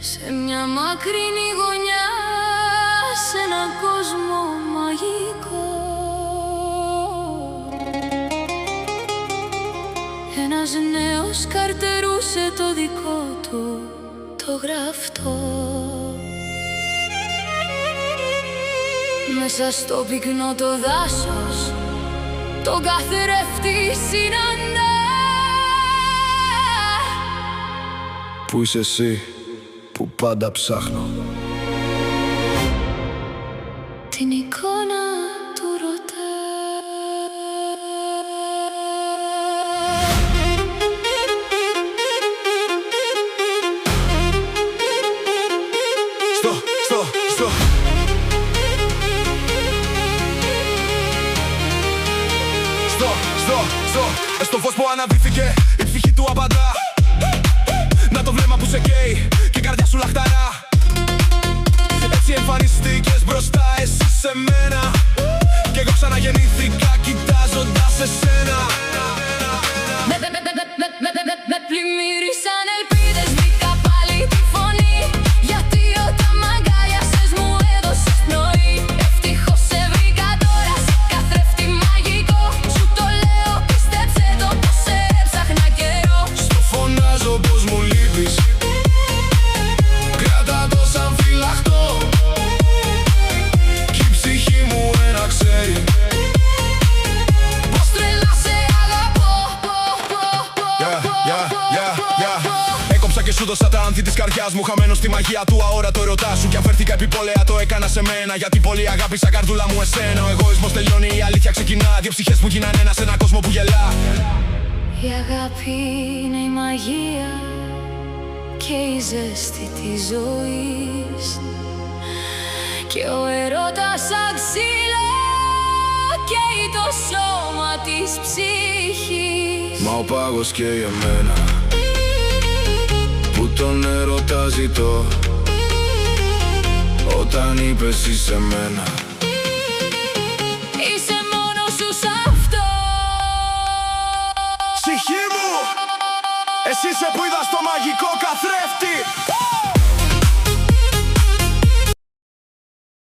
σε μια μακρινή γωνιά, σε έναν κόσμο μαγικό. Ένας νέος καρτερούσε το δικό του το γραφτό. Μέσα στο πυκνό το δάσος τον καθρέφτη συναντά. Πού είσαι εσύ που πάντα ψάχνω? Την εικόνα του ρωτά. Στο φως που αναδύθηκε η ψυχή του απαντά. Να το βλέμμα που σε καίει και η καρδιά σου λαχταρά. Έτσι εμφανιστήκες μπροστά εσύ σε μένα, κι εγώ ξαναγεννήθηκα κοιτάζοντας εσένα. Με πλημμύρισαν ελπίδες, βρήκα πάλι τη φωνή, γιατί όταν μ' αγκάλιασες μου έδωσες πνοή. Ευτυχώς σε βρήκα τώρα σε καθρέφτη μαγικό. Σου το λέω, πίστεψε το πως σε έψαχνα καιρό. Στο φωνάζω πως μου λείπεις, κράτα το σαν φυλαχτό, κι η ψυχή μου ένα ξέρει πως τρελά σε αγαπώ. Έκοψα και σου δώσα τα άνθη της καρδιάς μου, χαμένος στη μαγεία του αόρατο ερωτά σου. Κι αν φέρθηκα επιπόλαια το έκανα σε μένα, γιατί πολύ αγάπησα καρδούλα μου εσένα. Ο εγωισμός τελειώνει, η αλήθεια ξεκινά. Δύο ψυχές που γίνανε ένα σε έναν κόσμο που γελά. Η αγάπη είναι η μαγεία και η ζέστη της ζωής, και ο έρωτας σαν ξύλο καίει το σώμα της ψυχής. Μα ο πάγος καίει εμένα, που τον έρωτα ζητώ, όταν είπες είσαι εμένα. Είσαι μόνος σου σ' αυτό. Ψυχή μου, εσύ είσαι που είδα στο μαγικό καθρέφτη.